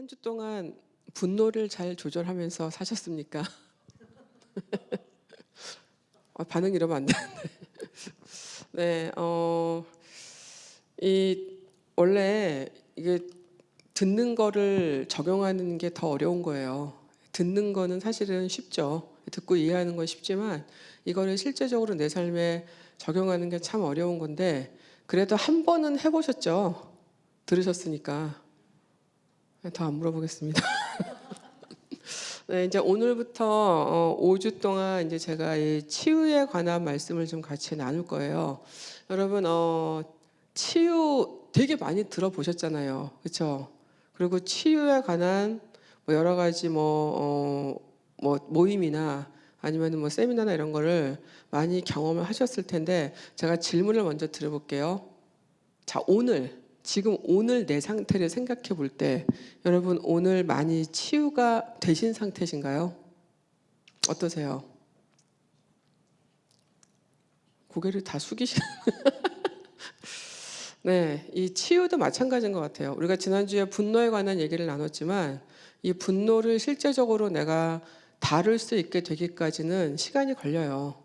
한 주 동안 분노를 잘 조절하면서 사셨습니까? 반응 이러면 안 되는데. 네, 원래 이게 듣는 거를 적용하는 게 더 어려운 거예요. 듣는 거는 사실은 쉽죠. 듣고 이해하는 건 쉽지만 이거를 실제적으로 내 삶에 적용하는 게 참 어려운 건데, 그래도 한 번은 해보셨죠? 들으셨으니까. 더 안 물어보겠습니다. 네, 이제 오늘부터 5주 동안 이제 제가 이 치유에 관한 말씀을 좀 같이 나눌 거예요. 여러분, 치유 되게 많이 들어보셨잖아요, 그렇죠? 그리고 치유에 관한 뭐 여러 가지 뭐 모임이나 아니면 뭐 세미나나 이런 거를 많이 경험을 하셨을 텐데, 제가 질문을 먼저 드려볼게요. 자, 지금 오늘 내 상태를 생각해 볼 때 여러분 오늘 많이 치유가 되신 상태신가요? 어떠세요? 고개를 다 숙이시는. 네, 이 치유도 마찬가지인 것 같아요. 우리가 지난주에 분노에 관한 얘기를 나눴지만 이 분노를 실제적으로 내가 다룰 수 있게 되기까지는 시간이 걸려요.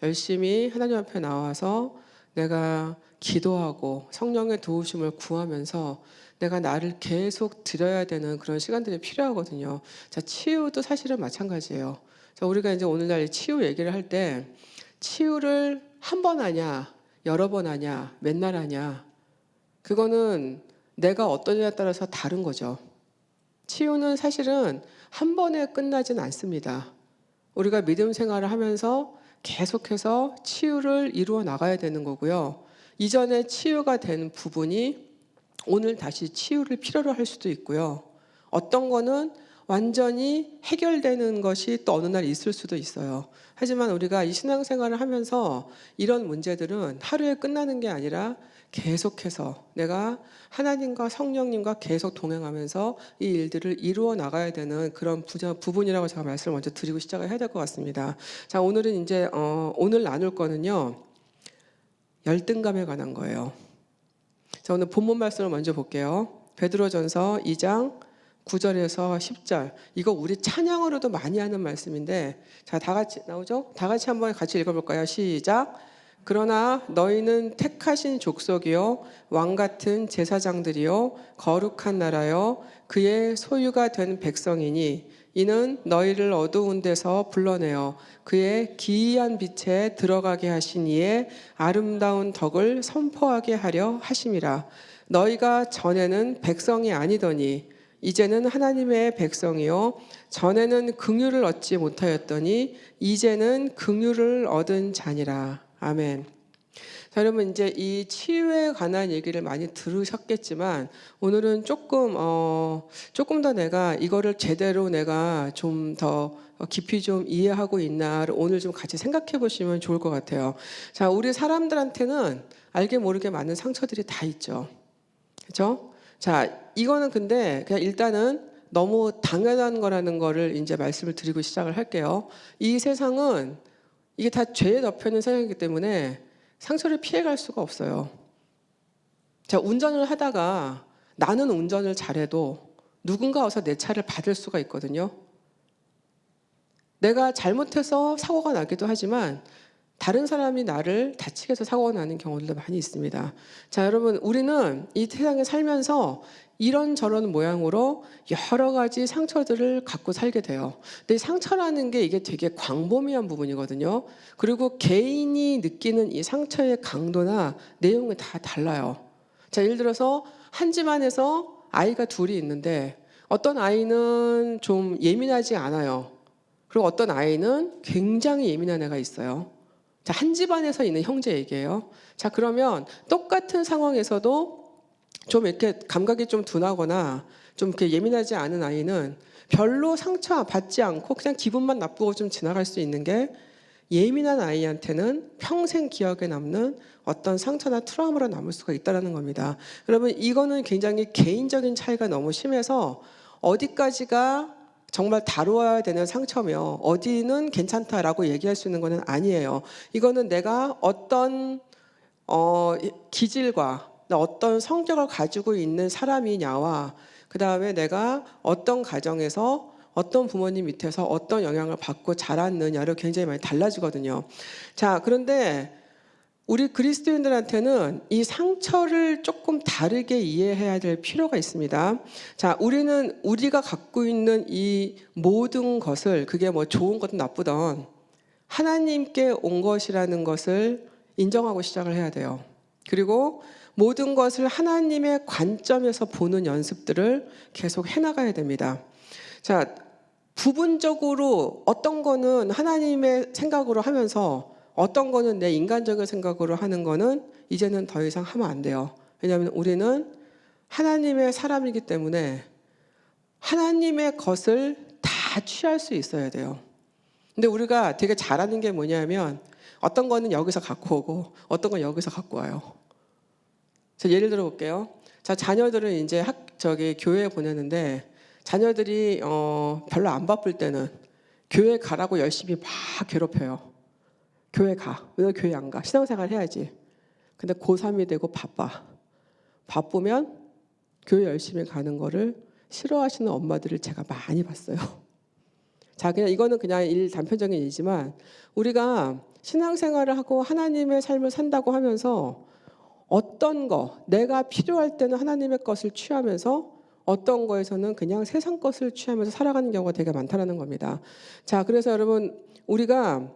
열심히 하나님 앞에 나와서 내가 기도하고 성령의 도우심을 구하면서 내가 나를 계속 드려야 되는 그런 시간들이 필요하거든요. 자, 치유도 사실은 마찬가지예요. 자, 우리가 이제 오늘날 치유 얘기를 할 때 치유를 한 번 하냐, 여러 번 하냐, 맨날 하냐, 그거는 내가 어떠냐에 따라서 다른 거죠. 치유는 사실은 한 번에 끝나진 않습니다. 우리가 믿음 생활을 하면서 계속해서 치유를 이루어 나가야 되는 거고요. 이전에 치유가 된 부분이 오늘 다시 치유를 필요로 할 수도 있고요. 어떤 거는 완전히 해결되는 것이 또 어느 날 있을 수도 있어요. 하지만 우리가 이 신앙생활을 하면서 이런 문제들은 하루에 끝나는 게 아니라 계속해서 내가 하나님과 성령님과 계속 동행하면서 이 일들을 이루어 나가야 되는 그런 부분이라고 제가 말씀을 먼저 드리고 시작을 해야 될 것 같습니다. 자, 오늘은 이제 오늘 나눌 거는요, 열등감에 관한 거예요. 자, 오늘 본문 말씀을 먼저 볼게요. 베드로전서 2장 9절에서 10절. 이거 우리 찬양으로도 많이 하는 말씀인데, 자, 다 같이 나오죠? 다 같이 한번 같이 읽어볼까요? 시작. 그러나 너희는 택하신 족속이요 왕 같은 제사장들이요 거룩한 나라요 그의 소유가 된 백성이니 이는 너희를 어두운 데서 불러내어 그의 기이한 빛에 들어가게 하신 이의 아름다운 덕을 선포하게 하려 하심이라. 너희가 전에는 백성이 아니더니 이제는 하나님의 백성이요 전에는 긍휼을 얻지 못하였더니 이제는 긍휼을 얻은 자니라. 아멘. 자, 여러분 이제 이 치유에 관한 얘기를 많이 들으셨겠지만 오늘은 조금 더 내가 이거를 제대로 내가 좀 더 깊이 좀 이해하고 있나를 오늘 좀 같이 생각해 보시면 좋을 것 같아요. 자, 우리 사람들한테는 알게 모르게 많은 상처들이 다 있죠. 그렇죠? 자, 이거는 근데 그냥 일단은 너무 당연한 거라는 거를 이제 말씀을 드리고 시작을 할게요. 이 세상은 이게 다 죄에 덮여있는 세상이기 때문에 상처를 피해갈 수가 없어요. 자, 운전을 하다가 나는 운전을 잘해도 누군가 와서 내 차를 받을 수가 있거든요. 내가 잘못해서 사고가 나기도 하지만 다른 사람이 나를 다치게 해서 사고가 나는 경우들도 많이 있습니다. 자, 여러분 우리는 이 세상에 살면서 이런저런 모양으로 여러 가지 상처들을 갖고 살게 돼요. 근데 상처라는 게 이게 되게 광범위한 부분이거든요. 그리고 개인이 느끼는 이 상처의 강도나 내용이 다 달라요. 자, 예를 들어서 한 집안에서 아이가 둘이 있는데 어떤 아이는 좀 예민하지 않아요. 그리고 어떤 아이는 굉장히 예민한 애가 있어요. 자, 한 집안에서 있는 형제 얘기예요. 자, 그러면 똑같은 상황에서도 좀 이렇게 감각이 좀 둔하거나 좀 이렇게 예민하지 않은 아이는 별로 상처 받지 않고 그냥 기분만 나쁘고 좀 지나갈 수 있는 게, 예민한 아이한테는 평생 기억에 남는 어떤 상처나 트라우마로 남을 수가 있다는 겁니다. 여러분 이거는 굉장히 개인적인 차이가 너무 심해서 어디까지가 정말 다루어야 되는 상처며 어디는 괜찮다라고 얘기할 수 있는 것은 아니에요. 이거는 내가 어떤 기질과 어떤 성격을 가지고 있는 사람이냐와 그다음에 내가 어떤 가정에서 어떤 부모님 밑에서 어떤 영향을 받고 자랐느냐로 굉장히 많이 달라지거든요. 자, 그런데 우리 그리스도인들한테는 이 상처를 조금 다르게 이해해야 될 필요가 있습니다. 자, 우리가 갖고 있는 이 모든 것을, 그게 뭐 좋은 거든 나쁘든 하나님께 온 것이라는 것을 인정하고 시작을 해야 돼요. 그리고 모든 것을 하나님의 관점에서 보는 연습들을 계속 해나가야 됩니다. 자, 부분적으로 어떤 거는 하나님의 생각으로 하면서 어떤 거는 내 인간적인 생각으로 하는 거는 이제는 더 이상 하면 안 돼요. 왜냐하면 우리는 하나님의 사람이기 때문에 하나님의 것을 다 취할 수 있어야 돼요. 근데 우리가 되게 잘하는 게 뭐냐면 어떤 거는 여기서 갖고 오고 어떤 건 여기서 갖고 와요. 자, 예를 들어 볼게요. 자, 자녀들은 이제 교회에 보내는데 자녀들이 별로 안 바쁠 때는 교회 가라고 열심히 막 괴롭혀요. 교회 가. 왜 교회 안 가? 신앙생활 해야지. 근데 고3이 되고 바쁘면 교회 열심히 가는 거를 싫어하시는 엄마들을 제가 많이 봤어요. 자, 그냥 이거는 그냥 단편적인 일이지만 우리가 신앙생활을 하고 하나님의 삶을 산다고 하면서 어떤 거, 내가 필요할 때는 하나님의 것을 취하면서 어떤 거에서는 그냥 세상 것을 취하면서 살아가는 경우가 되게 많다는 겁니다. 자, 그래서 여러분 우리가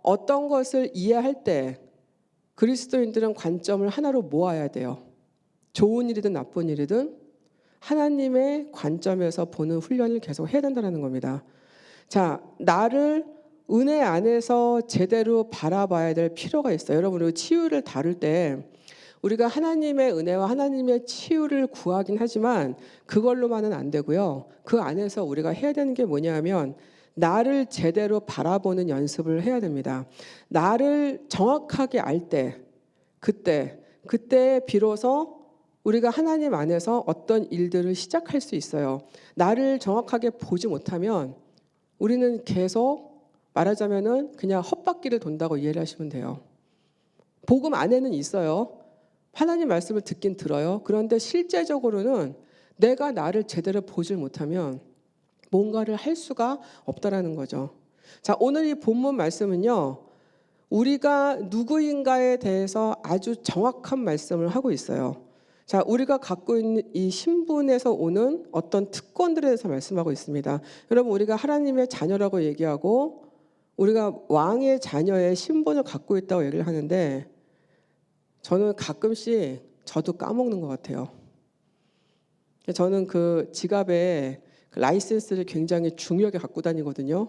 어떤 것을 이해할 때 그리스도인들은 관점을 하나로 모아야 돼요. 좋은 일이든 나쁜 일이든 하나님의 관점에서 보는 훈련을 계속 해야 된다는 겁니다. 자, 나를 은혜 안에서 제대로 바라봐야 될 필요가 있어요. 여러분, 우리 치유를 다룰 때 우리가 하나님의 은혜와 하나님의 치유를 구하긴 하지만 그걸로만은 안 되고요. 그 안에서 우리가 해야 되는 게 뭐냐면 나를 제대로 바라보는 연습을 해야 됩니다. 나를 정확하게 알 때, 그때 비로소 우리가 하나님 안에서 어떤 일들을 시작할 수 있어요. 나를 정확하게 보지 못하면 우리는 계속 말하자면은 그냥 헛바퀴를 돈다고 이해를 하시면 돼요. 복음 안에는 있어요. 하나님 말씀을 듣긴 들어요. 그런데 실제적으로는 내가 나를 제대로 보질 못하면 뭔가를 할 수가 없다라는 거죠. 자, 오늘 이 본문 말씀은요, 우리가 누구인가에 대해서 아주 정확한 말씀을 하고 있어요. 자, 우리가 갖고 있는 이 신분에서 오는 어떤 특권들에 대해서 말씀하고 있습니다. 여러분, 우리가 하나님의 자녀라고 얘기하고 우리가 왕의 자녀의 신분을 갖고 있다고 얘기를 하는데 저는 가끔씩 저도 까먹는 것 같아요. 저는 그 지갑에 그 라이센스를 굉장히 중요하게 갖고 다니거든요.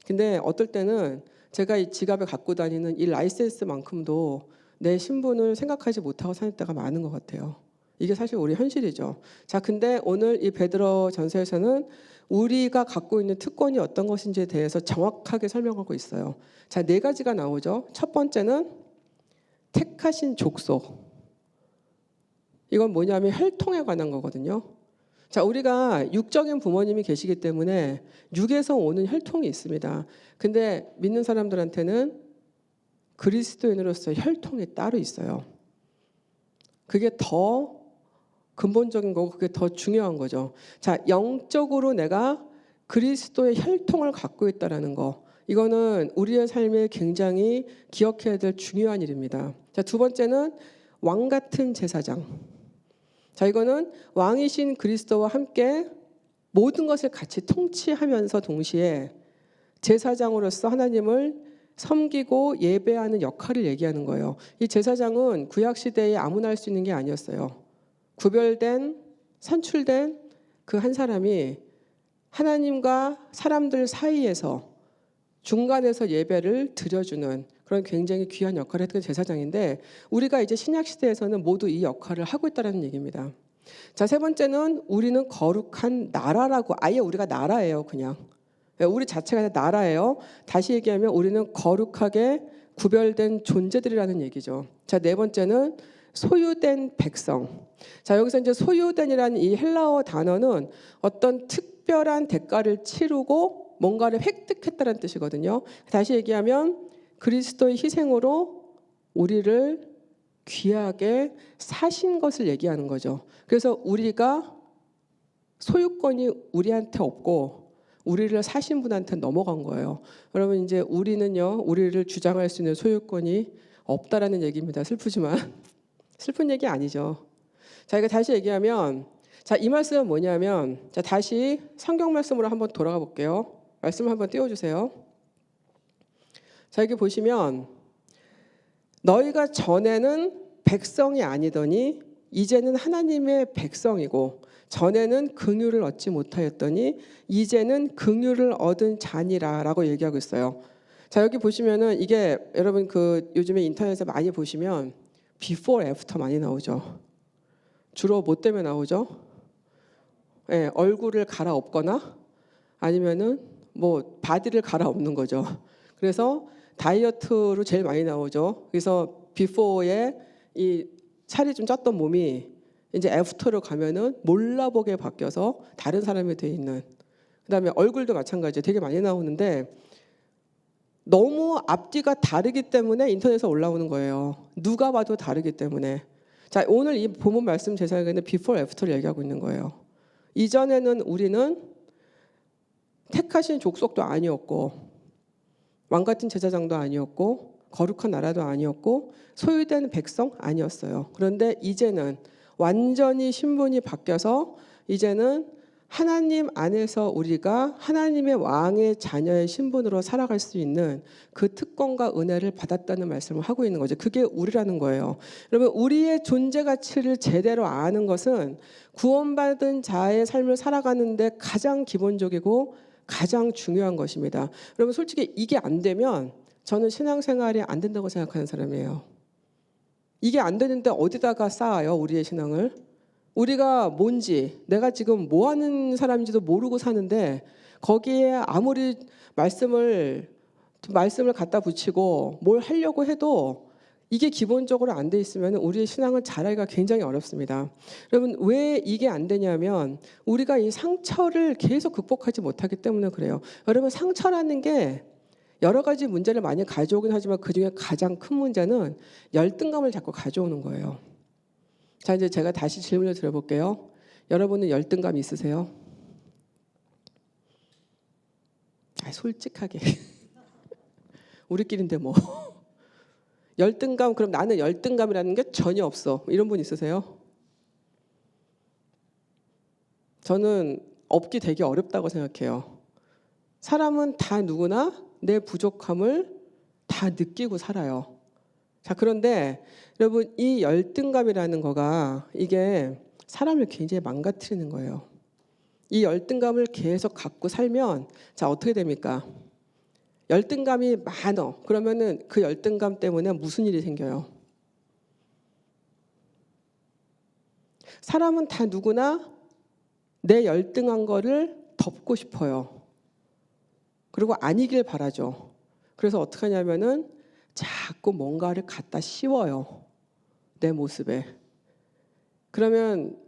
근데 어떨 때는 제가 이 지갑에 갖고 다니는 이 라이센스만큼도 내 신분을 생각하지 못하고 사는 때가 많은 것 같아요. 이게 사실 우리 현실이죠. 자, 근데 오늘 이 베드로 전서에서는 우리가 갖고 있는 특권이 어떤 것인지에 대해서 정확하게 설명하고 있어요. 자, 4가지가 나오죠. 첫 번째는 택하신 족속. 이건 뭐냐면 혈통에 관한 거거든요. 자, 우리가 육적인 부모님이 계시기 때문에 육에서 오는 혈통이 있습니다. 근데 믿는 사람들한테는 그리스도인으로서 혈통이 따로 있어요. 그게 더 근본적인 거고 그게 더 중요한 거죠. 자, 영적으로 내가 그리스도의 혈통을 갖고 있다는 거. 이거는 우리의 삶에 굉장히 기억해야 될 중요한 일입니다. 자, 두 번째는 왕 같은 제사장. 자, 이거는 왕이신 그리스도와 함께 모든 것을 같이 통치하면서 동시에 제사장으로서 하나님을 섬기고 예배하는 역할을 얘기하는 거예요. 이 제사장은 구약 시대에 아무나 할 수 있는 게 아니었어요. 구별된, 선출된 그 한 사람이 하나님과 사람들 사이에서 중간에서 예배를 드려주는 그런 굉장히 귀한 역할을 했던 제사장인데 우리가 이제 신약 시대에서는 모두 이 역할을 하고 있다는 얘기입니다. 자, 세 번째는 우리는 거룩한 나라라고. 아예 우리가 나라예요. 그냥 우리 자체가 나라예요. 다시 얘기하면 우리는 거룩하게 구별된 존재들이라는 얘기죠. 자, 네 번째는 소유된 백성. 자, 여기서 이제 소유된이라는 이 헬라어 단어는 어떤 특별한 대가를 치르고 뭔가를 획득했다는 뜻이거든요. 다시 얘기하면 그리스도의 희생으로 우리를 귀하게 사신 것을 얘기하는 거죠. 그래서 우리가 소유권이 우리한테 없고 우리를 사신 분한테 넘어간 거예요. 여러분 이제 우리는요, 우리를 주장할 수 있는 소유권이 없다라는 얘기입니다. 슬프지만 슬픈 얘기 아니죠. 자, 이거 다시 얘기하면, 자, 이 말씀은 뭐냐면, 자, 다시 성경 말씀으로 한번 돌아가 볼게요. 말씀을 한번 띄워주세요. 자, 여기 보시면 너희가 전에는 백성이 아니더니 이제는 하나님의 백성이고 전에는 긍휼을 얻지 못하였더니 이제는 긍휼을 얻은 자니라라고 얘기하고 있어요. 자, 여기 보시면은 이게 여러분 그 요즘에 인터넷에 많이 보시면 before, after 많이 나오죠. 주로 뭐 때문에 나오죠? 네, 얼굴을 갈아엎거나 아니면은 뭐 바디를 갈아엎는 거죠. 그래서 다이어트로 제일 많이 나오죠. 그래서 before에 이 살이 좀 쪘던 몸이 이제 애프터로 가면은 몰라보게 바뀌어서 다른 사람이 돼 있는. 그다음에 얼굴도 마찬가지예요. 되게 많이 나오는데 너무 앞뒤가 다르기 때문에 인터넷에 올라오는 거예요. 누가 봐도 다르기 때문에. 자, 오늘 이 본문 말씀 제 생각에는 비포 애프터를 얘기하고 있는 거예요. 이전에는 우리는 택하신 족속도 아니었고 왕 같은 제사장도 아니었고 거룩한 나라도 아니었고 소유된 백성 아니었어요. 그런데 이제는 완전히 신분이 바뀌어서 이제는 하나님 안에서 우리가 하나님의 왕의 자녀의 신분으로 살아갈 수 있는 그 특권과 은혜를 받았다는 말씀을 하고 있는 거죠. 그게 우리라는 거예요. 여러분, 우리의 존재 가치를 제대로 아는 것은 구원받은 자의 삶을 살아가는데 가장 기본적이고 가장 중요한 것입니다. 여러분, 솔직히 이게 안 되면 저는 신앙생활이 안 된다고 생각하는 사람이에요. 이게 안 되는데 어디다가 쌓아요, 우리의 신앙을? 우리가 뭔지, 내가 지금 뭐 하는 사람인지도 모르고 사는데 거기에 아무리 말씀을 갖다 붙이고 뭘 하려고 해도 이게 기본적으로 안 돼 있으면 우리의 신앙을 잘하기가 굉장히 어렵습니다. 여러분, 왜 이게 안 되냐면 우리가 이 상처를 계속 극복하지 못하기 때문에 그래요. 여러분, 상처라는 게 여러 가지 문제를 많이 가져오긴 하지만 그중에 가장 큰 문제는 열등감을 자꾸 가져오는 거예요. 자, 이제 제가 다시 질문을 드려볼게요. 여러분은 열등감 있으세요? 솔직하게. 우리끼리인데 뭐. 열등감, 그럼 나는 열등감이라는 게 전혀 없어. 이런 분 있으세요? 저는 없기 되게 어렵다고 생각해요. 사람은 다 누구나 내 부족함을 다 느끼고 살아요. 자, 그런데 여러분, 이 열등감이라는 거가 이게 사람을 굉장히 망가뜨리는 거예요. 이 열등감을 계속 갖고 살면 자, 어떻게 됩니까? 열등감이 많어. 그러면은 그 열등감 때문에 무슨 일이 생겨요? 사람은 다 누구나 내 열등한 거를 덮고 싶어요. 그리고 아니길 바라죠. 그래서 어떻게 하냐면은 자꾸 뭔가를 갖다 씌워요. 내 모습에. 그러면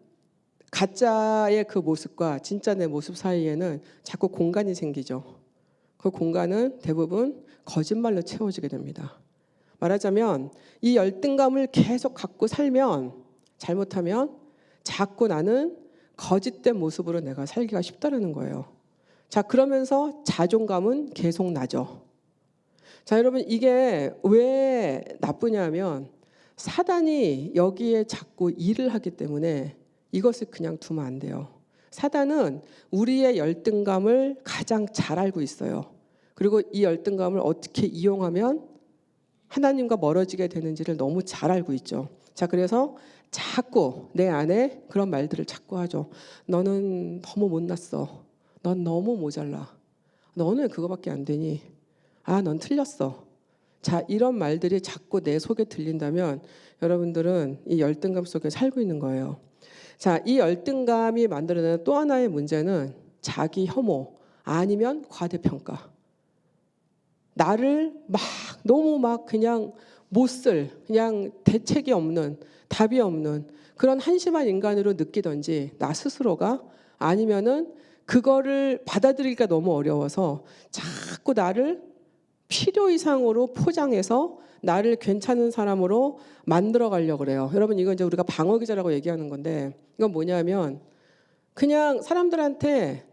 가짜의 그 모습과 진짜 내 모습 사이에는 자꾸 공간이 생기죠. 그 공간은 대부분 거짓말로 채워지게 됩니다. 말하자면 이 열등감을 계속 갖고 살면 잘못하면 자꾸 나는 거짓된 모습으로 내가 살기가 쉽다는 거예요. 자, 그러면서 자존감은 계속 나죠. 자, 여러분, 이게 왜 나쁘냐면 사단이 여기에 자꾸 일을 하기 때문에 이것을 그냥 두면 안 돼요. 사단은 우리의 열등감을 가장 잘 알고 있어요. 그리고 이 열등감을 어떻게 이용하면 하나님과 멀어지게 되는지를 너무 잘 알고 있죠. 자, 그래서 자꾸 내 안에 그런 말들을 자꾸 하죠. 너는 너무 못났어. 넌 너무 모자라. 너는 그거밖에 안 되니. 넌 틀렸어. 자, 이런 말들이 자꾸 내 속에 들린다면 여러분들은 이 열등감 속에 살고 있는 거예요. 자, 이 열등감이 만들어내는 또 하나의 문제는 자기 혐오 아니면 과대평가. 나를 너무 그냥 그냥 대책이 없는, 답이 없는 그런 한심한 인간으로 느끼던지 나 스스로가, 아니면은 그거를 받아들이기가 너무 어려워서 자꾸 나를 필요 이상으로 포장해서 나를 괜찮은 사람으로 만들어 가려고 그래요. 여러분, 이건 이제 우리가 방어 기제라고 얘기하는 건데 이건 뭐냐면 그냥 사람들한테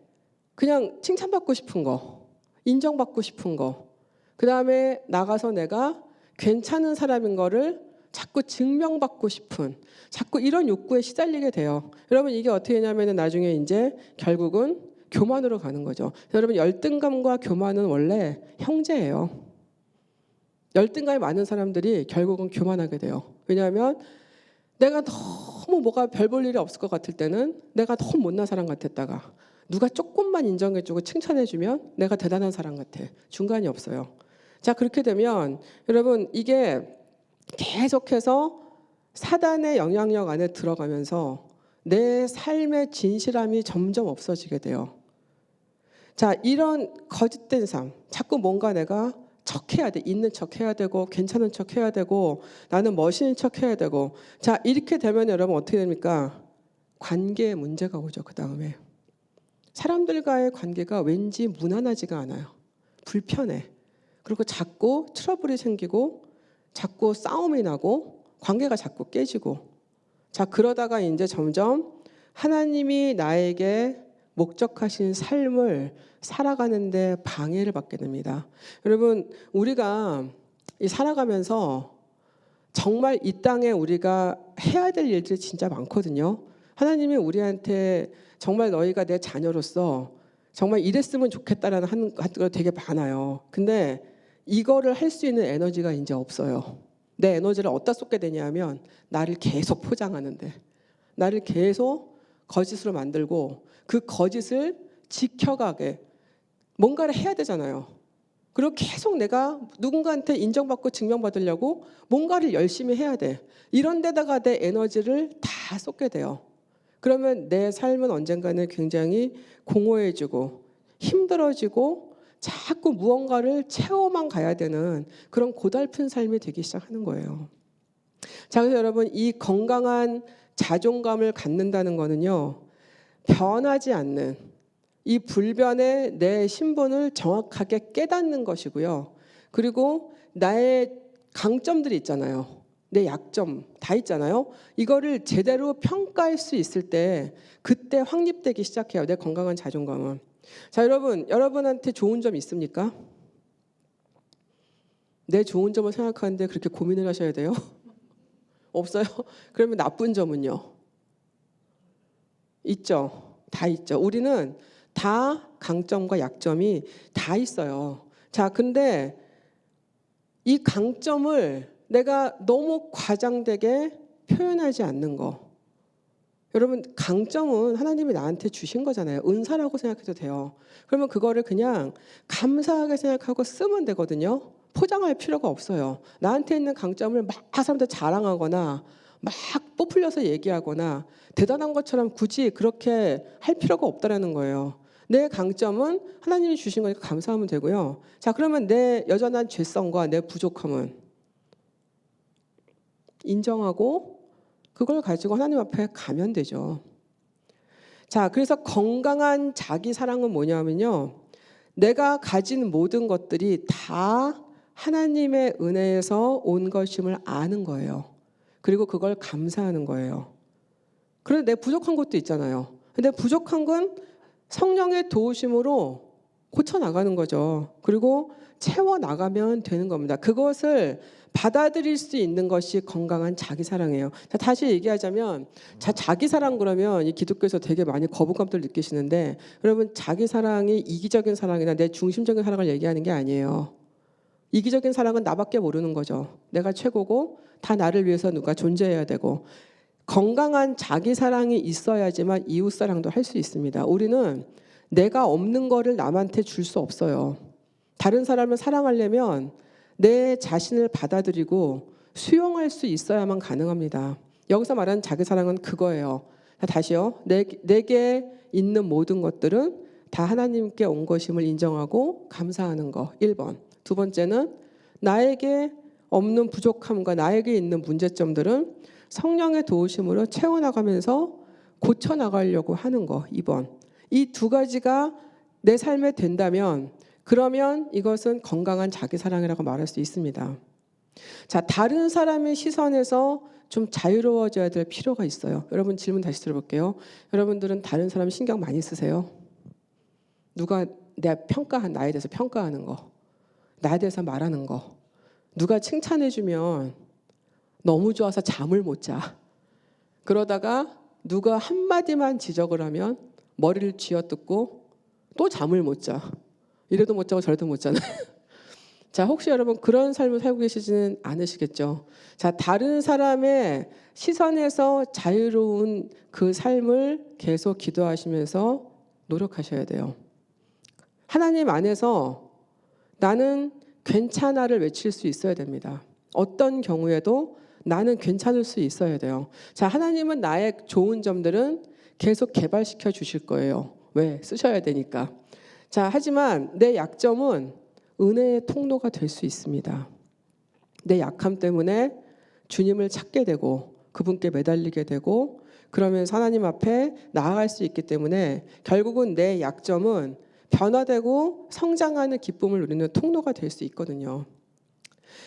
그냥 칭찬받고 싶은 거, 인정받고 싶은 거, 그 다음에 나가서 내가 괜찮은 사람인 거를 자꾸 증명받고 싶은, 자꾸 이런 욕구에 시달리게 돼요. 여러분, 이게 어떻게 되냐면 나중에 이제 결국은 교만으로 가는 거죠. 여러분, 열등감과 교만은 원래 형제예요. 열등감이 많은 사람들이 결국은 교만하게 돼요. 왜냐하면 내가 너무 뭐가 별 볼 일이 없을 것 같을 때는 내가 너무 못난 사람 같았다가 누가 조금만 인정해주고 칭찬해주면 내가 대단한 사람 같아. 중간이 없어요. 자, 그렇게 되면 여러분, 이게 계속해서 사단의 영향력 안에 들어가면서 내 삶의 진실함이 점점 없어지게 돼요. 자, 이런 거짓된 삶, 자꾸 뭔가 내가 척해야 돼. 있는 척해야 되고 괜찮은 척해야 되고 나는 멋있는 척해야 되고. 자, 이렇게 되면 여러분 어떻게 됩니까? 관계에 문제가 오죠. 그 다음에 사람들과의 관계가 왠지 무난하지가 않아요. 불편해. 그리고 자꾸 트러블이 생기고 자꾸 싸움이 나고 관계가 자꾸 깨지고. 자, 그러다가 이제 점점 하나님이 나에게 목적하신 삶을 살아가는데 방해를 받게 됩니다. 여러분, 우리가 살아가면서 정말 이 땅에 우리가 해야 될 일들이 진짜 많거든요. 하나님이 우리한테 정말 너희가 내 자녀로서 정말 이랬으면 좋겠다라는 하는 거 되게 많아요. 근데 이거를 할 수 있는 에너지가 이제 없어요. 내 에너지를 어디다 쏟게 되냐면 나를 계속 포장하는데, 나를 계속 거짓으로 만들고 그 거짓을 지켜가게 뭔가를 해야 되잖아요. 그리고 계속 내가 누군가한테 인정받고 증명받으려고 뭔가를 열심히 해야 돼. 이런 데다가 내 에너지를 다 쏟게 돼요. 그러면 내 삶은 언젠가는 굉장히 공허해지고 힘들어지고 자꾸 무언가를 채워만 가야 되는 그런 고달픈 삶이 되기 시작하는 거예요. 자, 그래서 여러분, 이 건강한 자존감을 갖는다는 거는요, 변하지 않는 이 불변의 내 신분을 정확하게 깨닫는 것이고요. 그리고 나의 강점들이 있잖아요. 내 약점 다 있잖아요. 이거를 제대로 평가할 수 있을 때 그때 확립되기 시작해요. 내 건강한 자존감은. 자, 여러분한테 좋은 점 있습니까? 내 좋은 점을 생각하는데 그렇게 고민을 하셔야 돼요? 없어요? 그러면 나쁜 점은요? 있죠. 다 있죠. 우리는 다 강점과 약점이 다 있어요. 자, 근데 이 강점을 내가 너무 과장되게 표현하지 않는 거. 여러분, 강점은 하나님이 나한테 주신 거잖아요. 은사라고 생각해도 돼요. 그러면 그거를 그냥 감사하게 생각하고 쓰면 되거든요. 포장할 필요가 없어요. 나한테 있는 강점을 막 사람들 자랑하거나 막 뽀풀려서 얘기하거나 대단한 것처럼 굳이 그렇게 할 필요가 없다라는 거예요. 내 강점은 하나님이 주신 거니까 감사하면 되고요. 자, 그러면 내 여전한 죄성과 내 부족함은 인정하고 그걸 가지고 하나님 앞에 가면 되죠. 자, 그래서 건강한 자기 사랑은 뭐냐면요, 내가 가진 모든 것들이 다 하나님의 은혜에서 온 것임을 아는 거예요. 그리고 그걸 감사하는 거예요. 그런데 내 부족한 것도 있잖아요. 근데 부족한 건 성령의 도우심으로 고쳐나가는 거죠. 그리고 채워나가면 되는 겁니다. 그것을 받아들일 수 있는 것이 건강한 자기 사랑이에요. 자, 다시 얘기하자면, 자기 사랑 그러면 이 기독교에서 되게 많이 거부감들 느끼시는데, 여러분, 자기 사랑이 이기적인 사랑이나 내 중심적인 사랑을 얘기하는 게 아니에요. 이기적인 사랑은 나밖에 모르는 거죠. 내가 최고고 다 나를 위해서 누가 존재해야 되고, 건강한 자기 사랑이 있어야지만 이웃 사랑도 할 수 있습니다. 우리는 내가 없는 거를 남한테 줄 수 없어요. 다른 사람을 사랑하려면 내 자신을 받아들이고 수용할 수 있어야만 가능합니다. 여기서 말하는 자기 사랑은 그거예요. 다시요. 내게 있는 모든 것들은 다 하나님께 온 것임을 인정하고 감사하는 거. 1번. 두 번째는 나에게 없는 부족함과 나에게 있는 문제점들은 성령의 도우심으로 채워나가면서 고쳐나가려고 하는 거. 2번. 이 두 가지가 내 삶에 된다면, 그러면 이것은 건강한 자기 사랑이라고 말할 수 있습니다. 자, 다른 사람의 시선에서 좀 자유로워져야 될 필요가 있어요. 여러분 질문 다시 들어볼게요. 여러분들은 다른 사람 신경 많이 쓰세요? 누가 나에 대해서 평가하는 거, 나에 대해서 말하는 거, 누가 칭찬해주면 너무 좋아서 잠을 못 자. 그러다가 누가 한마디만 지적을 하면 머리를 쥐어뜯고 또 잠을 못 자. 이래도 못 자고 저래도 못 자는. 자, 혹시 여러분 그런 삶을 살고 계시지는 않으시겠죠? 자, 다른 사람의 시선에서 자유로운 그 삶을 계속 기도하시면서 노력하셔야 돼요. 하나님 안에서 나는 괜찮아를 외칠 수 있어야 됩니다. 어떤 경우에도 나는 괜찮을 수 있어야 돼요. 자, 하나님은 나의 좋은 점들은 계속 개발시켜 주실 거예요. 왜? 쓰셔야 되니까. 자, 하지만 내 약점은 은혜의 통로가 될 수 있습니다. 내 약함 때문에 주님을 찾게 되고 그분께 매달리게 되고 그러면서 하나님 앞에 나아갈 수 있기 때문에 결국은 내 약점은 변화되고 성장하는 기쁨을 누리는 통로가 될 수 있거든요.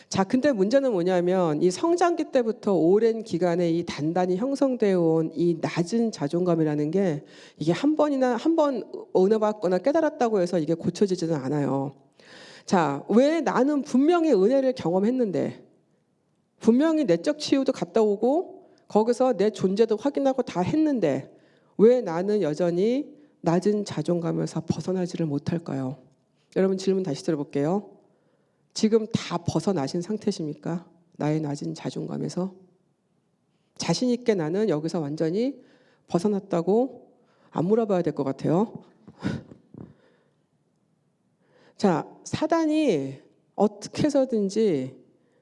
자, 근데 문제는 뭐냐면 이 성장기 때부터 오랜 기간에 이 단단히 형성되어 온 이 낮은 자존감이라는 게 이게 한 번 은혜 받거나 깨달았다고 해서 이게 고쳐지지는 않아요. 자, 왜 나는 분명히 은혜를 경험했는데 분명히 내적 치유도 갔다 오고 거기서 내 존재도 확인하고 다 했는데 왜 나는 여전히 낮은 자존감에서 벗어나지를 못할까요? 여러분 질문 다시 들어볼게요. 지금 다 벗어나신 상태십니까? 나의 낮은 자존감에서? 자신 있게 나는 여기서 완전히 벗어났다고 안 물어봐야 될 것 같아요. 자, 사단이 어떻게 해서든지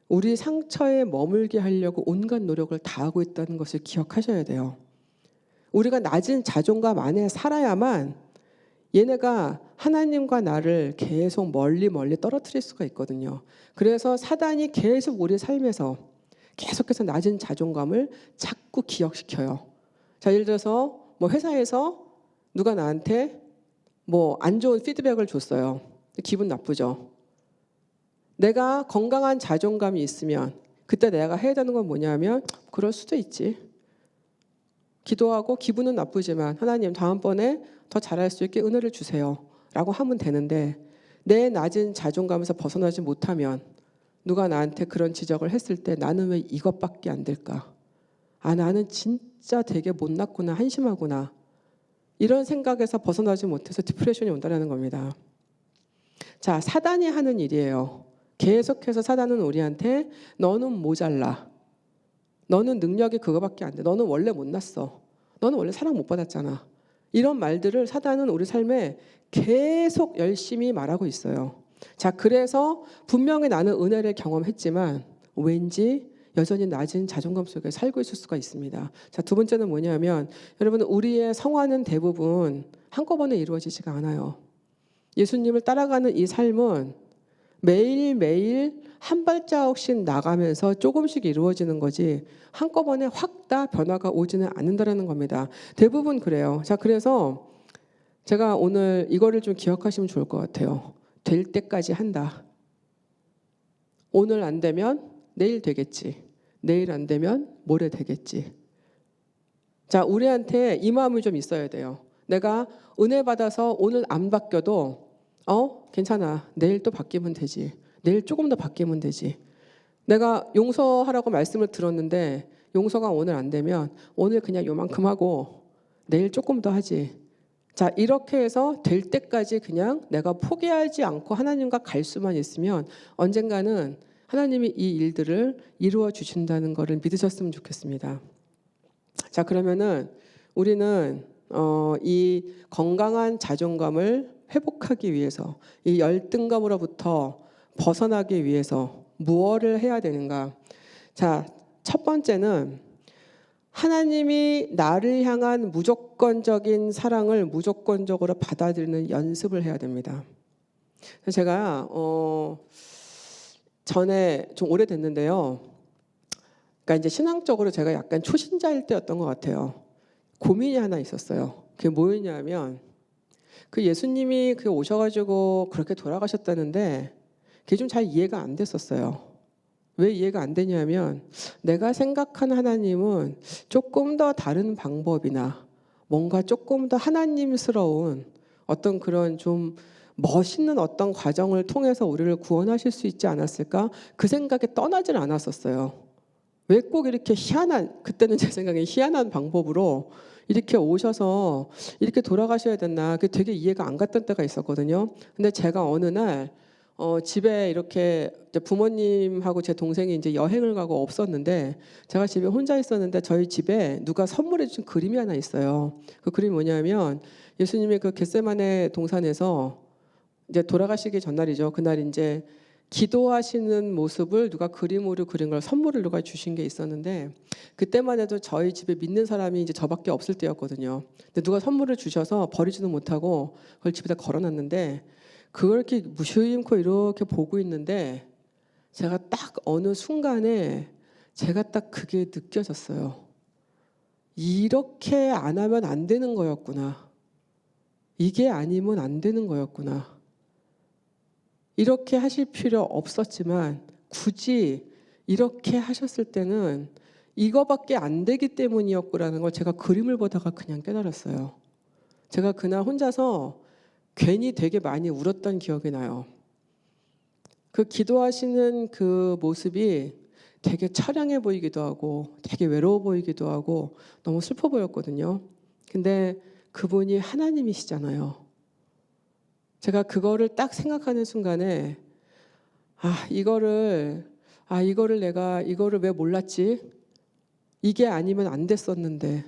우리 상처에 머물게 하려고 온갖 노력을 다하고 있다는 것을 기억하셔야 돼요. 우리가 낮은 자존감 안에 살아야만 얘네가 하나님과 나를 계속 멀리 떨어뜨릴 수가 있거든요. 그래서 사단이 계속 우리 삶에서 계속해서 낮은 자존감을 자꾸 기억시켜요. 자, 예를 들어서 뭐 회사에서 누가 나한테 뭐 안 좋은 피드백을 줬어요. 기분 나쁘죠. 내가 건강한 자존감이 있으면 그때 내가 해야 되는 건 뭐냐면 그럴 수도 있지. 기도하고 기분은 나쁘지만 하나님 다음번에 더 잘할 수 있게 은혜를 주세요 라고 하면 되는데 내 낮은 자존감에서 벗어나지 못하면 누가 나한테 그런 지적을 했을 때 나는 왜 이것밖에 안 될까? 아, 나는 진짜 되게 못났구나, 한심하구나. 이런 생각에서 벗어나지 못해서 디프레션이 온다는 겁니다. 자, 사단이 하는 일이에요. 계속해서 사단은 우리한테 너는 모자라. 너는 능력이 그거밖에 안 돼. 너는 원래 못났어. 너는 원래 사랑 못 받았잖아. 이런 말들을 사단은 우리 삶에 계속 열심히 말하고 있어요. 자, 그래서 분명히 나는 은혜를 경험했지만 왠지 여전히 낮은 자존감 속에 살고 있을 수가 있습니다. 자, 두 번째는 뭐냐면 여러분 우리의 성화는 대부분 한꺼번에 이루어지지가 않아요. 예수님을 따라가는 이 삶은 매일매일 한 발자국씩 나가면서 조금씩 이루어지는 거지 한꺼번에 확 다 변화가 오지는 않는다는 겁니다. 대부분 그래요. 자, 그래서 제가 오늘 이거를 좀 기억하시면 좋을 것 같아요. 될 때까지 한다. 오늘 안 되면 내일 되겠지. 내일 안 되면 모레 되겠지. 자, 우리한테 이 마음이 좀 있어야 돼요. 내가 은혜 받아서 오늘 안 바뀌어도 괜찮아. 내일 또 바뀌면 되지. 내일 조금 더 바뀌면 되지. 내가 용서하라고 말씀을 들었는데 용서가 오늘 안 되면 오늘 그냥 요만큼 하고 내일 조금 더 하지. 자, 이렇게 해서 될 때까지 그냥 내가 포기하지 않고 하나님과 갈 수만 있으면 언젠가는 하나님이 이 일들을 이루어 주신다는 것을 믿으셨으면 좋겠습니다. 자, 그러면은 우리는 이 건강한 자존감을 회복하기 위해서 이 열등감으로부터 벗어나기 위해서 무엇을 해야 되는가? 자, 첫 번째는 하나님이 나를 향한 무조건적인 사랑을 무조건적으로 받아들이는 연습을 해야 됩니다. 제가 전에 좀 오래됐는데요. 그러니까 이제 신앙적으로 제가 약간 초신자일 때였던 것 같아요. 고민이 하나 있었어요. 그게 뭐였냐면 그 예수님이 오셔가지고 그렇게 돌아가셨다는데 그게 좀 잘 이해가 안 됐었어요. 왜 이해가 안 되냐면 내가 생각한 하나님은 조금 더 다른 방법이나 뭔가 조금 더 하나님스러운 어떤 그런 좀 멋있는 어떤 과정을 통해서 우리를 구원하실 수 있지 않았을까? 그 생각에 떠나질 않았었어요. 왜 꼭 이렇게 희한한, 그때는 제 생각에 희한한 방법으로 이렇게 오셔서 이렇게 돌아가셔야 됐나? 그게 되게 이해가 안 갔던 때가 있었거든요. 근데 제가 어느 날 집에 이렇게 부모님하고 제 동생이 이제 여행을 가고 없었는데 제가 집에 혼자 있었는데 저희 집에 누가 선물해 주신 그림이 하나 있어요. 그 그림이 뭐냐면 예수님이 그 겟세마네 동산에서 이제 돌아가시기 전날이죠. 그날 이제 기도하시는 모습을 누가 그림으로 그린 걸 선물을 누가 주신 게 있었는데 그때만 해도 저희 집에 믿는 사람이 이제 저밖에 없을 때였거든요. 근데 누가 선물을 주셔서 버리지도 못하고 그걸 집에다 걸어놨는데 그걸 이렇게 무심코 이렇게 보고 있는데 제가 딱 어느 순간에 제가 딱 그게 느껴졌어요. 이렇게 안 하면 안 되는 거였구나. 이게 아니면 안 되는 거였구나. 이렇게 하실 필요 없었지만 굳이 이렇게 하셨을 때는 이거밖에 안 되기 때문이었구라는 걸 제가 그림을 보다가 그냥 깨달았어요. 제가 그날 혼자서 괜히 되게 많이 울었던 기억이 나요. 그 기도하시는 그 모습이 되게 처량해 보이기도 하고 되게 외로워 보이기도 하고 너무 슬퍼 보였거든요. 근데 그분이 하나님이시잖아요. 제가 그거를 딱 생각하는 순간에 이거를 왜 몰랐지? 이게 아니면 안 됐었는데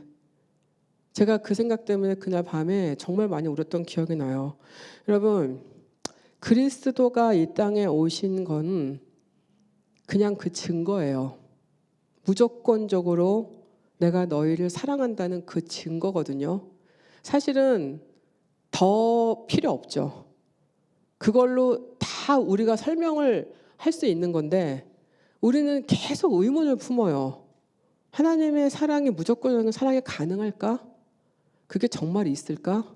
제가 그 생각 때문에 그날 밤에 정말 많이 울었던 기억이 나요. 여러분, 그리스도가 이 땅에 오신 건 그냥 그 증거예요. 무조건적으로 내가 너희를 사랑한다는 그 증거거든요. 사실은 더 필요 없죠. 그걸로 다 우리가 설명을 할 수 있는 건데 우리는 계속 의문을 품어요. 하나님의 사랑이 무조건적인 사랑이 가능할까? 그게 정말 있을까?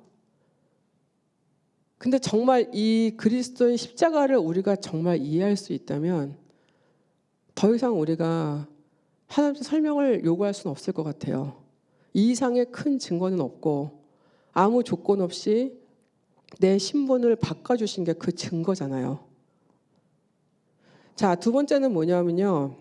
근데 정말 이 그리스도의 십자가를 우리가 정말 이해할 수 있다면 더 이상 우리가 하나님께 설명을 요구할 수는 없을 것 같아요. 이 이상의 큰 증거는 없고 아무 조건 없이 내 신분을 바꿔주신 게 그 증거잖아요. 자, 두 번째는 뭐냐면요.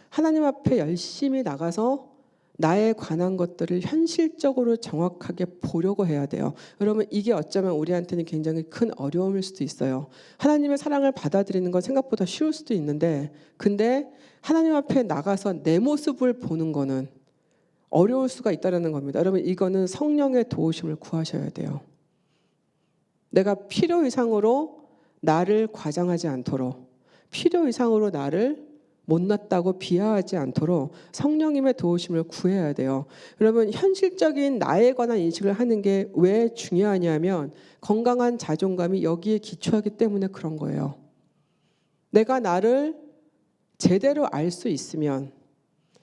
하나님 앞에 열심히 나가서 나에 관한 것들을 현실적으로 정확하게 보려고 해야 돼요. 여러분, 이게 어쩌면 우리한테는 굉장히 큰 어려움일 수도 있어요. 하나님의 사랑을 받아들이는 건 생각보다 쉬울 수도 있는데 근데 하나님 앞에 나가서 내 모습을 보는 거는 어려울 수가 있다는 겁니다. 여러분, 이거는 성령의 도우심을 구하셔야 돼요. 내가 필요 이상으로 나를 과장하지 않도록 필요 이상으로 나를 못났다고 비하하지 않도록 성령님의 도우심을 구해야 돼요. 여러분, 현실적인 나에 관한 인식을 하는 게 왜 중요하냐면 건강한 자존감이 여기에 기초하기 때문에 그런 거예요. 내가 나를 제대로 알 수 있으면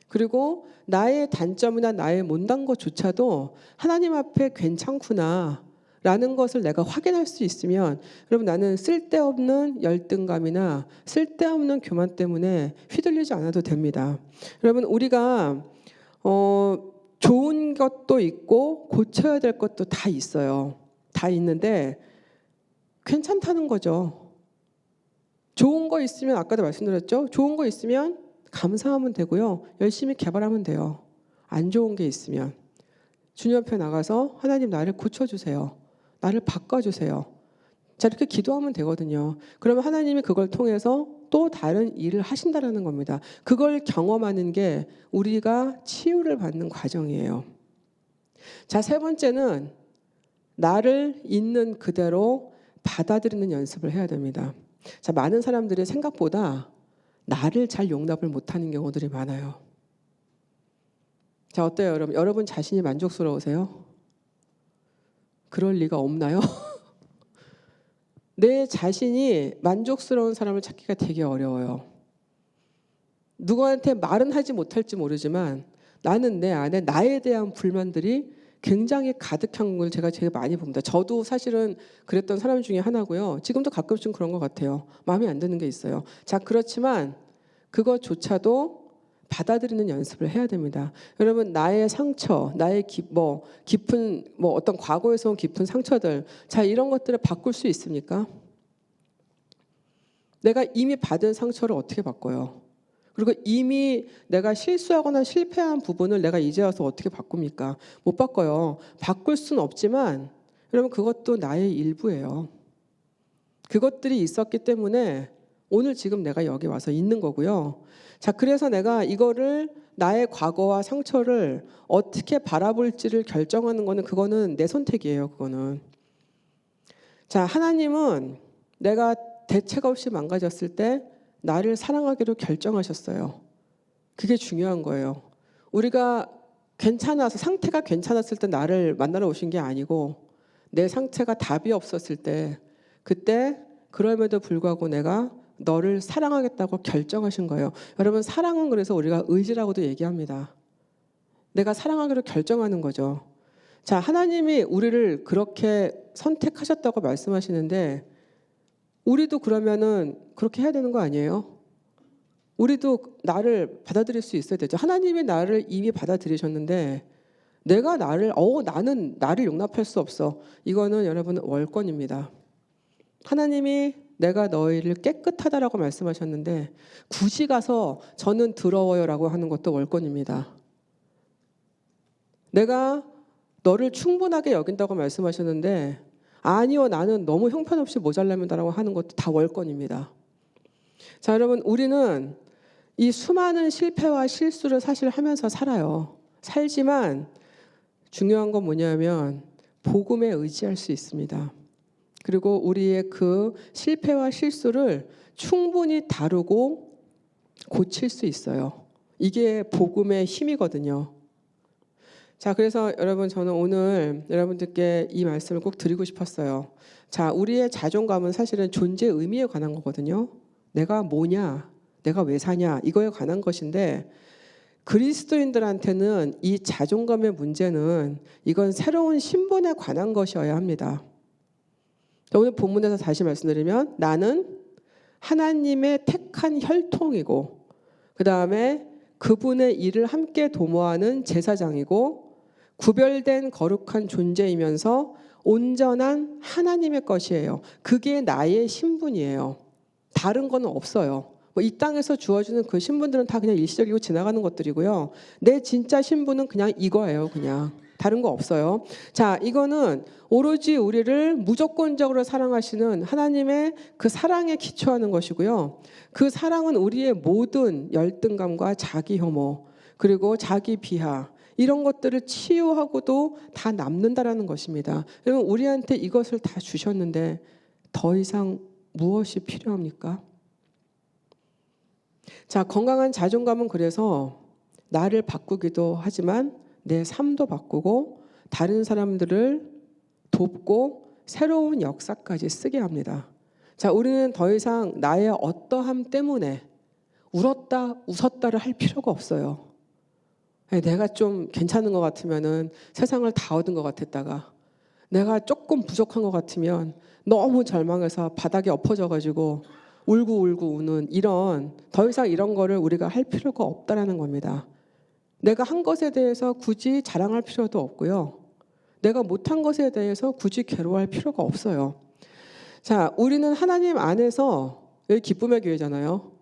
그리고 나의 단점이나 나의 못난 것조차도 하나님 앞에 괜찮구나 라는 것을 내가 확인할 수 있으면 여러분 나는 쓸데없는 열등감이나 쓸데없는 교만 때문에 휘둘리지 않아도 됩니다. 여러분 우리가 좋은 것도 있고 고쳐야 될 것도 다 있어요. 다 있는데 괜찮다는 거죠. 좋은 거 있으면 아까도 말씀드렸죠. 좋은 거 있으면 감사하면 되고요. 열심히 개발하면 돼요. 안 좋은 게 있으면 주님 앞에 나가서 하나님 나를 고쳐주세요. 나를 바꿔주세요. 자, 이렇게 기도하면 되거든요. 그러면 하나님이 그걸 통해서 또 다른 일을 하신다는 겁니다. 그걸 경험하는 게 우리가 치유를 받는 과정이에요. 자, 세 번째는 나를 있는 그대로 받아들이는 연습을 해야 됩니다. 자, 많은 사람들이 생각보다 나를 잘 용납을 못하는 경우들이 많아요. 자, 어때요, 여러분? 여러분 자신이 만족스러우세요? 그럴 리가 없나요? 내 자신이 만족스러운 사람을 찾기가 되게 어려워요. 누구한테 말은 하지 못할지 모르지만 나는 내 안에 나에 대한 불만들이 굉장히 가득한 걸 제가 되게 많이 봅니다. 저도 사실은 그랬던 사람 중에 하나고요. 지금도 가끔씩 그런 것 같아요. 마음에 안 드는 게 있어요. 자, 그렇지만 그것조차도 받아들이는 연습을 해야 됩니다. 여러분, 나의 상처, 나의 깊은 어떤 과거에서 온 깊은 상처들, 자, 이런 것들을 바꿀 수 있습니까? 내가 이미 받은 상처를 어떻게 바꿔요? 그리고 이미 내가 실수하거나 실패한 부분을 내가 이제 와서 어떻게 바꿉니까? 못 바꿔요. 바꿀 수는 없지만 여러분, 그것도 나의 일부예요. 그것들이 있었기 때문에 오늘 지금 내가 여기 와서 있는 거고요. 자, 그래서 내가 이거를 나의 과거와 상처를 어떻게 바라볼지를 결정하는 거는 그거는 내 선택이에요. 그거는. 자, 하나님은 내가 대책 없이 망가졌을 때 나를 사랑하기로 결정하셨어요. 그게 중요한 거예요. 우리가 괜찮아서 상태가 괜찮았을 때 나를 만나러 오신 게 아니고 내 상태가 답이 없었을 때 그때 그럼에도 불구하고 내가 너를 사랑하겠다고 결정하신 거예요. 여러분, 사랑은 그래서 우리가 의지라고도 얘기합니다. 내가 사랑하기로 결정하는 거죠. 자, 하나님이 우리를 그렇게 선택하셨다고 말씀하시는데 우리도 그러면은 그렇게 해야 되는 거 아니에요? 우리도 나를 받아들일 수 있어야 되죠. 하나님이 나를 이미 받아들이셨는데 내가 나는 나를 용납할 수 없어. 이거는 여러분 월권입니다. 하나님이 내가 너희를 깨끗하다라고 말씀하셨는데 굳이 가서 저는 더러워요라고 하는 것도 월권입니다. 내가 너를 충분하게 여긴다고 말씀하셨는데 아니요, 나는 너무 형편없이 모자랍니다라고 하는 것도 다 월권입니다. 자, 여러분, 우리는 이 수많은 실패와 실수를 사실 하면서 살아요. 살지만 중요한 건 뭐냐면 복음에 의지할 수 있습니다. 그리고 우리의 그 실패와 실수를 충분히 다루고 고칠 수 있어요. 이게 복음의 힘이거든요. 자, 그래서 여러분, 저는 오늘 여러분들께 이 말씀을 꼭 드리고 싶었어요. 자, 우리의 자존감은 사실은 존재 의미에 관한 거거든요. 내가 뭐냐, 내가 왜 사냐, 이거에 관한 것인데 그리스도인들한테는 이 자존감의 문제는 이건 새로운 신분에 관한 것이어야 합니다. 오늘 본문에서 다시 말씀드리면 나는 하나님의 택한 혈통이고 그 다음에 그분의 일을 함께 도모하는 제사장이고 구별된 거룩한 존재이면서 온전한 하나님의 것이에요. 그게 나의 신분이에요. 다른 건 없어요. 이 땅에서 주어지는 그 신분들은 다 그냥 일시적이고 지나가는 것들이고요. 내 진짜 신분은 그냥 이거예요. 그냥 다른 거 없어요. 자, 이거는 오로지 우리를 무조건적으로 사랑하시는 하나님의 그 사랑에 기초하는 것이고요. 그 사랑은 우리의 모든 열등감과 자기 혐오 그리고 자기 비하 이런 것들을 치유하고도 다 남는다라는 것입니다. 여러분, 우리한테 이것을 다 주셨는데 더 이상 무엇이 필요합니까? 자, 건강한 자존감은 그래서 나를 바꾸기도 하지만 내 삶도 바꾸고 다른 사람들을 돕고 새로운 역사까지 쓰게 합니다. 자, 우리는 더 이상 나의 어떠함 때문에 울었다 웃었다를 할 필요가 없어요. 내가 좀 괜찮은 것 같으면은 세상을 다 얻은 것 같았다가 내가 조금 부족한 것 같으면 너무 절망해서 바닥에 엎어져가지고 울고 우는 더 이상 이런 거를 우리가 할 필요가 없다라는 겁니다. 내가 한 것에 대해서 굳이 자랑할 필요도 없고요. 내가 못한 것에 대해서 굳이 괴로워할 필요가 없어요. 자, 우리는 하나님 안에서 여기 기쁨의 교회잖아요.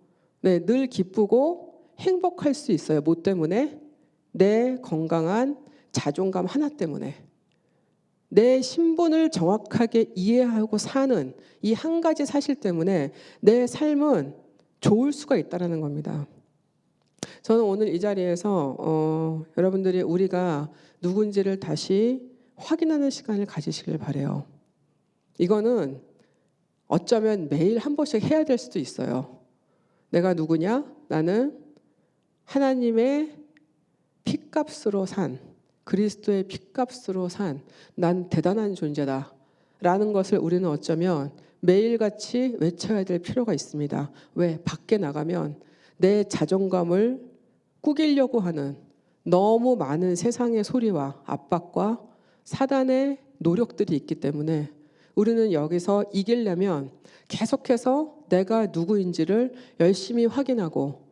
네, 늘 기쁘고 행복할 수 있어요. 뭐 때문에? 내 건강한 자존감 하나 때문에. 내 신분을 정확하게 이해하고 사는 이 한 가지 사실 때문에 내 삶은 좋을 수가 있다는 겁니다. 저는 오늘 이 자리에서 여러분들이 우리가 누군지를 다시 확인하는 시간을 가지시길 바라요. 이거는 어쩌면 매일 한 번씩 해야 될 수도 있어요. 내가 누구냐? 나는 하나님의 핏값으로 산, 그리스도의 핏값으로 산, 난 대단한 존재다 라는 것을 우리는 어쩌면 매일같이 외쳐야 될 필요가 있습니다. 왜? 밖에 나가면 내 자존감을 꾸기려고 하는 너무 많은 세상의 소리와 압박과 사단의 노력들이 있기 때문에 우리는 여기서 이기려면 계속해서 내가 누구인지를 열심히 확인하고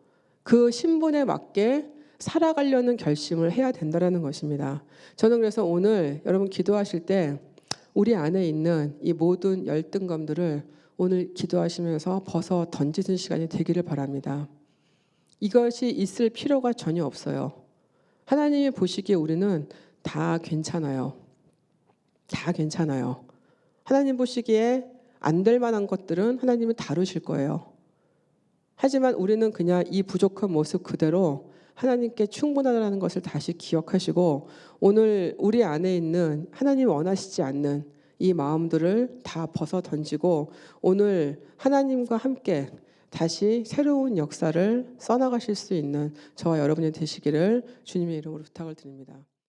그 신분에 맞게 살아가려는 결심을 해야 된다는 것입니다. 저는 그래서 오늘 여러분 기도하실 때 우리 안에 있는 이 모든 열등감들을 오늘 기도하시면서 벗어 던지는 시간이 되기를 바랍니다. 이것이 있을 필요가 전혀 없어요. 하나님이 보시기에 우리는 다 괜찮아요. 다 괜찮아요. 하나님 보시기에 안 될 만한 것들은 하나님은 다루실 거예요. 하지만 우리는 그냥 이 부족한 모습 그대로 하나님께 충분하다는 것을 다시 기억하시고 오늘 우리 안에 있는 하나님 원하시지 않는 이 마음들을 다 벗어 던지고 오늘 하나님과 함께 다시 새로운 역사를 써나가실 수 있는 저와 여러분이 되시기를 주님의 이름으로 부탁을 드립니다.